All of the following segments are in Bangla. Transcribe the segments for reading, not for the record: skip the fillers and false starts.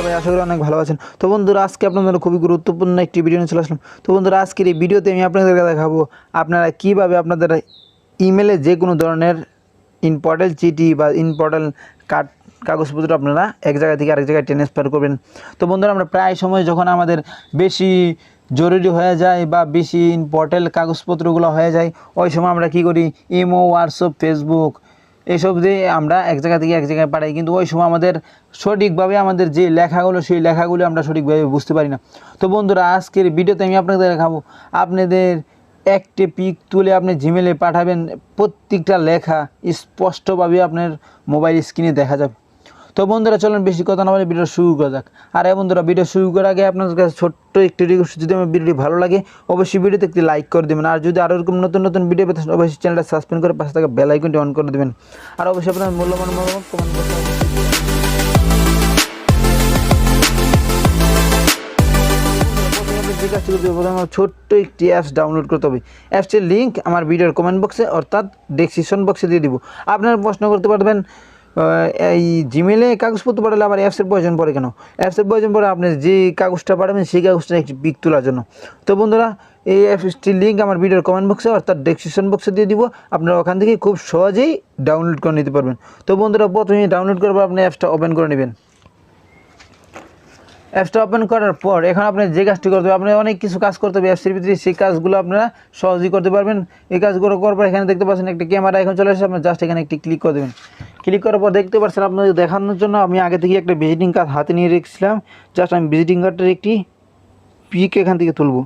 সবাই আশা করি অনেক ভালো আছেন। তো বন্ধুরা আজকে আপনাদের খুবই গুরুত্বপূর্ণ একটি ভিডিও নিয়ে চলে আসলাম। তো বন্ধুরা আজকের এই ভিডিওতে আমি আপনাদেরকে দেখাবো আপনারা কীভাবে আপনাদের ইমেলে যে কোনো ধরনের ইম্পর্টেন্ট চিঠি বা ইম্পর্টেন্ট কাগজপত্র আপনারা এক জায়গা থেকে আরেক জায়গায় ট্রান্সফার করবেন। তো বন্ধুরা আমরা প্রায় সময় যখন আমাদের বেশি জরুরি হয়ে যায় বা বেশি ইম্পর্টেন্ট কাগজপত্রগুলো হয়ে যায়, ওই সময় আমরা কী করি, ইমো, হোয়াটসঅ্যাপ, ফেসবুক এইসব দিয়ে আমরা এক জায়গা থেকে এক জায়গায় পাঠাই, কিন্তু ওই সময় আমাদের সঠিকভাবে আমাদের যে লেখাগুলো সেই লেখাগুলো আমরা সঠিকভাবে বুঝতে পারি না। তো বন্ধুরা আজকের ভিডিওতে আমি আপনাদের দেখাবো আপনাদের একটি পিক তুলে আপনি জিমেলে পাঠাবেন, প্রত্যেকটা লেখা স্পষ্টভাবে আপনার মোবাইল স্ক্রিনে দেখা যাবে। তো বন্ধুরা চলুন বেশি কথা না বলে ভিডিও শুরু করা যাক। আর বন্ধুরা ভিডিও শুরু করার আগে আপনাদের কাছে ছোট্ট একটি রিকোয়েস্ট, যদি আমার ভিডিওটি ভালো লাগে অবশ্যই ভিডিওতে একটি লাইক করে দেবেন। আর যদি আরও এরকম নতুন নতুন ভিডিও পেতে অবশ্যই চ্যানেলটা সাবস্ক্রাইব করে পাশে থাকা বেল আইকনটি অন করে দেবেন। আর অবশ্যই আপনার মূল্যবান মতামত কমেন্ট করতে হবে। যে কাজটি করতে হবে, প্রথমে ছোট্ট একটি অ্যাপস ডাউনলোড করতে হবে। অ্যাপসটির লিঙ্ক আমার ভিডিওর কমেন্ট বক্সে অর্থাৎ ডেসক্রিপশন বক্সে দিয়ে দিব। আপনারা প্রশ্ন করতে পারবেন এই জিমেলে কাগজপত্র পাঠালে আবার অ্যাপসের প্রয়োজন পড়ে কেন? অ্যাপসের প্রয়োজন পড়ে আপনি যে কাগজটা পাঠাবেন সেই কাগজটার একটি পিক তোলার জন্য। তো বন্ধুরা এই অ্যাপসটির লিঙ্ক আমার ভিডিওর কমেন্ট বক্সে অর্থাৎ ডেসক্রিপশন বক্সে দিয়ে দিব। আপনারা ওখান থেকে খুব সহজেই ডাউনলোড করে নিতে পারবেন। তো বন্ধুরা প্রথমে ডাউনলোড করার পর আপনি অ্যাপসটা ওপেন করে নেবেন। অ্যাপসটা ওপেন করার পর এখন আপনি যে কাজটি করতে হবে, আপনি অনেক কিছু কাজ করতে হবে অ্যাপসের ভিতরে, সেই কাজগুলো আপনারা সহজেই করতে পারবেন। এই কাজগুলো করার পর এখানে দেখতে পাচ্ছেন একটা ক্যামেরা এখন চলে আসছে, আপনি জাস্ট এখানে একটি ক্লিক করে দেবেন। ক্লিক করার পর দেখতে পাচ্ছেন আপনাদের দেখানোর জন্য আমি আগে থেকে একটা ভিজিটিং কার্ড হাতে নিয়ে রেখেছিলাম। জাস্ট আমি ভিজিটিং কার্ডটার একটি পিক এখান থেকে তুলব।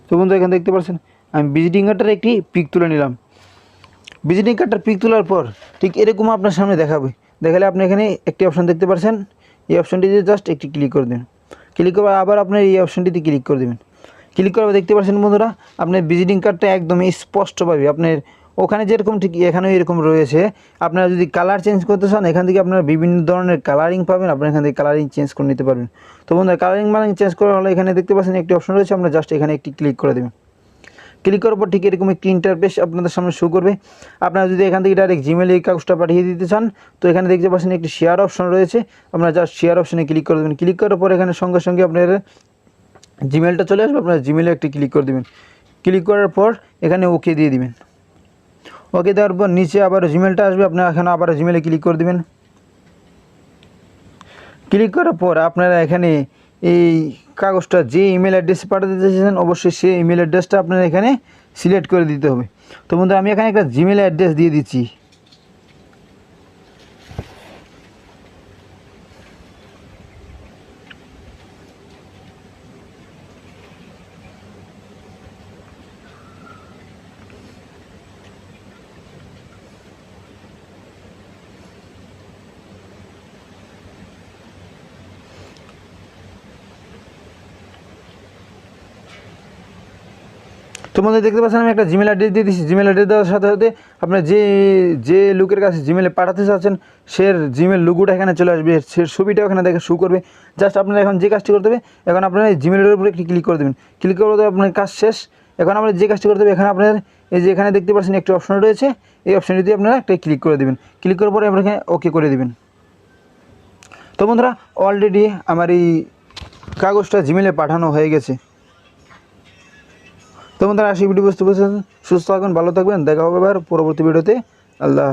তো বন্ধু এখানে দেখতে পাচ্ছেন আমি ভিজিটিং কার্ডটার একটি পিক তুলে নিলাম। ভিজিটিং কার্ডটার পিক তোলার পর ঠিক এরকম আপনার সামনে দেখাবে। দেখালে আপনি এখানে একটি অপশান দেখতে পাচ্ছেন, এই অপশানটিতে জাস্ট একটি ক্লিক করে দেবেন। ক্লিক করার আবার আপনার এই অপশানটিতে ক্লিক করে দেবেন। ক্লিক করার দেখতে পাচ্ছেন বন্ধুরা আপনার ভিজিটিং কার্ডটা একদম স্পষ্টভাবে আপনার ওখানে যেরকম ঠিক এখানেও এরকম রয়েছে। আপনারা যদি কালার চেঞ্জ করতে চান এখান থেকে আপনারা বিভিন্ন ধরনের কালারিং পাবেন, আপনারা এখান থেকে কালারিং চেঞ্জ করে নিতে পারবেন। তো বন্ধুরা কালারিং চেঞ্জ করা হলে এখানে দেখতে পাচ্ছেন একটি অপশন রয়েছে, আমরা জাস্ট এখানে একটি ক্লিক করে দেবেন। ক্লিক করার পর ঠিক এরকম একটি ইন্টারফেস আপনাদের সামনে শো করবে। আপনারা যদি এখান থেকে ডাইরেক্ট জিমেলে এই কাগজটা পাঠিয়ে দিতে চান তো এখানে দেখতে পাচ্ছেন একটি শেয়ার অপশন রয়েছে, আপনারা জাস্ট শেয়ার অপশনে ক্লিক করে দেবেন। ক্লিক করার পর এখানে সঙ্গে সঙ্গে আপনার জিমেলটা চলে আসবে, আপনারা জিমেলে একটি ক্লিক করে দেবেন। ক্লিক করার পর এখানে ওকে দিয়ে দিবেন। ওকে দেওয়ার পর নিচে আবার জিমেলটা আসবে, আপনারা এখানে আবার জিমেলে ক্লিক করে দেবেন। ক্লিক করার পর আপনারা এখানে এই কাগজটা যে ইমেল অ্যাড্রেসে পাঠাতে চাইছেন অবশ্যই সেই ইমেল অ্যাড্রেসটা আপনারা এখানে সিলেক্ট করে দিতে হবে। তো বন্ধুরা আমি এখানে একটা জিমেল অ্যাড্রেস দিয়ে দিচ্ছি। তোমাদের দেখতে পাচ্ছেন আমি একটা জিমেল অ্যাড্রেস দিয়ে দিচ্ছি। জিমেল অ্যাড্রেস দেওয়ার সাথে সাথে আপনার যে লোকের কাছে জিমেলে পাঠাতে চাচ্ছেন সে জিমেল লোগোটা এখানে চলে আসবে, সে ছবিটা ওখানে দেখে শো করবে। জাস্ট আপনারা এখন যে কাজটি করতে হবে, এখন আপনারা জিমেলের উপরে একটি ক্লিক করে দেবেন। ক্লিক করে দেবে আপনার কাজ শেষ। এখন আপনার যে কাজটি করতে হবে, এখানে আপনার এই যে এখানে দেখতে পাচ্ছেন একটি অপশন রয়েছে, এই অপশনটিতে আপনারা একটা ক্লিক করে দেবেন। ক্লিক করার পরে আপনারা এখানে ওকে করে দেবেন। তো বন্ধুরা অলরেডি আমার এই কাগজটা জিমেলে পাঠানো হয়ে গেছে। তো বন্ধুরা আশি ভিডিও বুঝতে পেরেছেন। সুস্থ থাকবেন, ভালো থাকবেন, দেখা হবে আবার পরবর্তী ভিডিওতে। আল্লাহ।